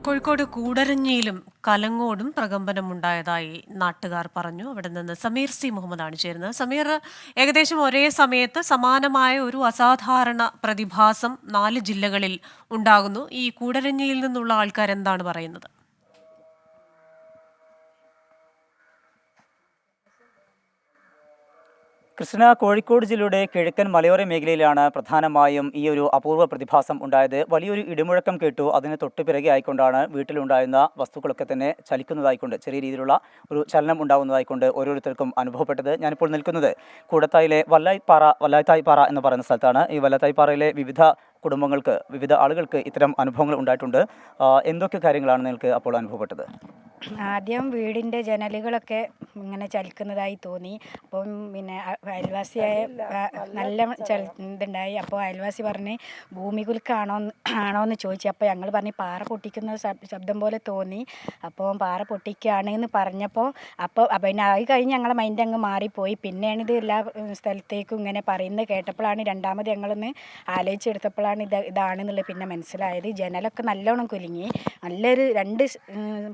കോഴിക്കോട് കൂടരഞ്ഞിയിലും കലങ്ങോടും പ്രകമ്പനമുണ്ടായതായി നാട്ടുകാർ പറഞ്ഞു. അവിടെ നിന്ന് സമീർ സി മുഹമ്മദാണ് ചേരുന്നത്. സമീർ, ഏകദേശം ഒരേ സമയത്ത് സമാനമായ ഒരു അസാധാരണ പ്രതിഭാസം 4 ജില്ലകളിൽ ഉണ്ടാകുന്നു. ഈ കൂടരഞ്ഞിയിൽ നിന്നുള്ള ആൾക്കാർ എന്താണ് പറയുന്നത്? കൃഷ്ണ, കോഴിക്കോട് ജില്ലയുടെ കിഴക്കൻ മലയോര മേഖലയിലാണ് പ്രധാനമായും ഈ ഒരു അപൂർവ പ്രതിഭാസം ഉണ്ടായത്. വലിയൊരു ഇടിമുഴക്കം കേട്ടു. അതിന് തൊട്ടു പിറകെ ആയിക്കൊണ്ടാണ് വീട്ടിലുണ്ടായിരുന്ന വസ്തുക്കളൊക്കെ തന്നെ ചലിക്കുന്നതായിക്കൊണ്ട്, ചെറിയ രീതിയിലുള്ള ഒരു ചലനം ഉണ്ടാകുന്നതായിക്കൊണ്ട് ഓരോരുത്തർക്കും അനുഭവപ്പെട്ടത്. ഞാനിപ്പോൾ നിൽക്കുന്നത് കൂടത്തായിലെ വല്ലാത്തായിപ്പാറ എന്ന് പറയുന്ന സ്ഥലത്താണ്. ഈ വല്ലാത്തായിപ്പാറയിലെ വിവിധ കുടുംബങ്ങൾക്ക്, വിവിധ ആളുകൾക്ക് ഇത്തരം അനുഭവങ്ങൾ ഉണ്ടായിട്ടുണ്ട്. എന്തൊക്കെ കാര്യങ്ങളാണ് നിങ്ങൾക്ക് അപ്പോൾ അനുഭവപ്പെട്ടത്? ആദ്യം വീടിൻ്റെ ജനലുകളൊക്കെ ഇങ്ങനെ ചലിക്കുന്നതായി തോന്നി. അപ്പം പിന്നെ അയൽവാസിയായ നല്ല ഇതുണ്ടായി. അപ്പോൾ അയൽവാസി പറഞ്ഞ് ഭൂമി ആണോയെന്ന് ചോദിച്ചു. അപ്പോൾ ഞങ്ങൾ പറഞ്ഞ് പാറ പൊട്ടിക്കുന്ന ശബ്ദം പോലെ തോന്നി. അപ്പോൾ പാറ പൊട്ടിക്കുകയാണ് എന്ന് പറഞ്ഞപ്പോൾ പിന്നെ അത് കഴിഞ്ഞ് ഞങ്ങളെ മൈൻഡ് അങ്ങ് മാറിപ്പോയി. പിന്നെയാണ് ഇത് എല്ലാ സ്ഥലത്തേക്കും ഇങ്ങനെ പറയുന്നത് കേട്ടപ്പോഴാണ് രണ്ടാമത് ഞങ്ങളൊന്ന് ആലോചിച്ചെടുത്തപ്പോഴാണ് ഇതാണെന്നുള്ളത് പിന്നെ മനസ്സിലായത്. ജനലൊക്കെ നല്ലോണം കുലുങ്ങി. നല്ലൊരു 2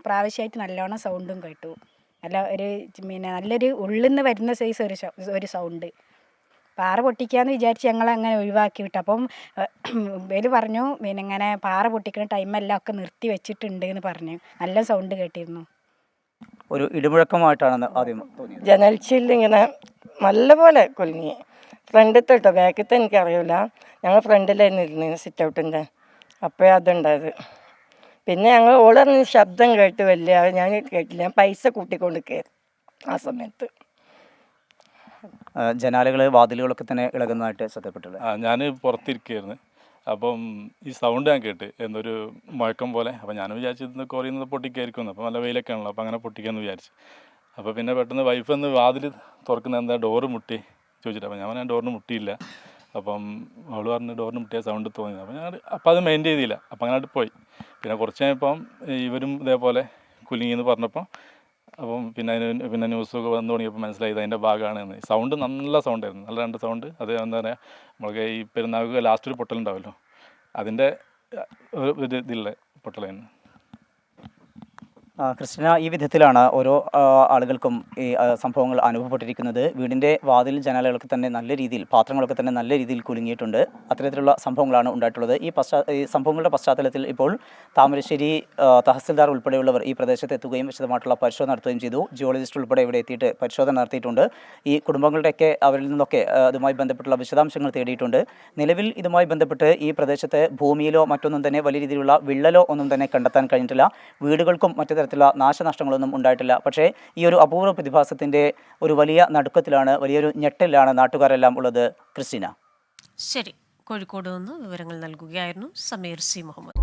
പ്രാവശ്യമായിട്ട് നല്ലോണം സൗണ്ടും കേട്ടു. നല്ലൊരു ഉള്ളിൽ നിന്ന് വരുന്ന സൈസ് ഒരു സൗണ്ട്. പാറ പൊട്ടിക്കാന്ന് വിചാരിച്ച് ഞങ്ങളങ്ങനെ ഒഴിവാക്കി വിട്ടു. അപ്പം ഇവർ പറഞ്ഞു പിന്നെ ഇങ്ങനെ പാറ പൊട്ടിക്കുന്ന ടൈമെല്ലാം ഒക്കെ നിർത്തി വെച്ചിട്ടുണ്ട് എന്ന് പറഞ്ഞു. നല്ല സൗണ്ട് കേട്ടിരുന്നു. ഒരു ഇടിമുഴക്കമായിട്ടാണ് ആദ്യം തോന്നിയത്. ജനൽച്ചില്ലിങ്ങനെ നല്ലപോലെ കുലുങ്ങി. ഫ്രണ്ടിലത്തെ കേട്ടോ, ബാക്കിലത്തെ എനിക്കറിയില്ല. ഞങ്ങൾ ഫ്രണ്ടിലായിരുന്നു ഇരുന്നത്, സിറ്റ് ഔട്ടിൻ്റെ. അപ്പോഴേ അതുണ്ടായത്. പിന്നെ ഞങ്ങൾ ഓളറിന് ശബ്ദം കേട്ട് വലിയ ഞാൻ കേട്ടില്ല. ഞാൻ പൈസ കൂട്ടിക്കൊണ്ട് കയറി ആ സമയത്ത്. ജനാലകൾ, വാതിലുകളൊക്കെ തന്നെ ഇളകുന്നതായിട്ട് ശ്രദ്ധപ്പെട്ടുള്ളത്. ഞാൻ പുറത്തിരിക്കുകയായിരുന്നു. അപ്പം ഈ സൗണ്ട് ഞാൻ കേട്ട് എന്നൊരു മുഴക്കം പോലെ. അപ്പം ഞാൻ വിചാരിച്ചത് കുറയുന്നത് പൊട്ടിക്കായിരിക്കുമെന്ന്. അപ്പം നല്ല വെയിലൊക്കെ ആണല്ലോ, അപ്പം അങ്ങനെ പൊട്ടിക്കാമെന്ന് വിചാരിച്ചു. അപ്പോൾ പിന്നെ പെട്ടെന്ന് വൈഫ് ഒന്ന് വാതിൽ തുറക്കുന്ന എന്താ ഡോറ് മുട്ടി ചോദിച്ചിട്ട്. അപ്പം ഞാൻ ഡോറിന് മുട്ടിയില്ല. അപ്പം അവൾ പറഞ്ഞ് ഡോറിന് മുട്ടിയ സൗണ്ട് തോന്നി. അപ്പം അത് മെയിൻറ്റെയിൻ ചെയ്തില്ല. അപ്പം അങ്ങോട്ട് പോയി. പിന്നെ കുറച്ച് കഴിഞ്ഞപ്പം ഇവരും ഇതേപോലെ കുലുങ്ങിയെന്ന് പറഞ്ഞപ്പോൾ അപ്പം പിന്നെ ന്യൂസൊക്കെ വന്നു തുടങ്ങിയപ്പോൾ മനസ്സിലായത് അതിൻ്റെ ഭാഗമാണ്. സൗണ്ട് നല്ല സൗണ്ടായിരുന്നു, നല്ല 2 സൗണ്ട്. അത് എന്താ പറയുക, നമ്മൾക്ക് ഈ പെരുന്നാൾക്ക് ലാസ്റ്റ് ഒരു പൊട്ടലുണ്ടാവുമല്ലോ, അതിൻ്റെ ഒരു ഇതിലുള്ള പൊട്ടലായിരുന്നു. ക്രിസ്tina, ഈ വിധത്തിലാണ് ഓരോ ആളുകൾക്കും ഈ സംഭവങ്ങൾ അനുഭവപ്പെട്ടിരിക്കുന്നത്. വീടിൻ്റെ വാതിൽ, ജനാലകളൊക്കെ തന്നെ നല്ല രീതിയിൽ, പാത്രങ്ങളൊക്കെ തന്നെ നല്ല രീതിയിൽ കുലുങ്ങിയിട്ടുണ്ട്. അത്തരത്തിലുള്ള സംഭവങ്ങളാണ് ഉണ്ടായിട്ടുള്ളത്. ഈ സംഭവങ്ങളുടെ പശ്ചാത്തലത്തിൽ ഇപ്പോൾ താമരശ്ശേരി തഹസിൽദാർ ഉൾപ്പെടെയുള്ളവർ ഈ പ്രദേശത്ത് എത്തുകയും വിശദമായിട്ടുള്ള പരിശോധന നടത്തുകയും ചെയ്തു. ജിയോളജിസ്റ്റ് ഉൾപ്പെടെ ഇവിടെ എത്തിയിട്ട് പരിശോധന നടത്തിയിട്ടുണ്ട്. ഈ കുടുംബങ്ങളുടെയൊക്കെ അവരിൽ നിന്നൊക്കെ അതുമായി ബന്ധപ്പെട്ടുള്ള വിശദാംശങ്ങൾ തേടിയിട്ടുണ്ട്. നിലവിൽ ഇതുമായി ബന്ധപ്പെട്ട് ഈ പ്രദേശത്ത് ഭൂമിയിലോ മറ്റൊന്നും തന്നെ വലിയ രീതിയിലുള്ള വിള്ളലോ ഒന്നും തന്നെ കണ്ടെത്താൻ കഴിഞ്ഞിട്ടില്ല. വീടുകൾക്കും മറ്റു നാശനഷ്ടങ്ങളൊന്നും ഉണ്ടായിട്ടില്ല. പക്ഷേ ഈ ഒരു അപൂർവ പ്രതിഭാസത്തിൻ്റെ ഒരു വലിയ നടുക്കത്തിലാണ്, വലിയൊരു ഞെട്ടലിലാണ് നാട്ടുകാരെല്ലാം ഉള്ളത്. ക്രിസ്tina. ശരി, കോഴിക്കോട് നിന്ന് വിവരങ്ങൾ നൽകുകയായിരുന്നു സമീർ സി മുഹമ്മദ്.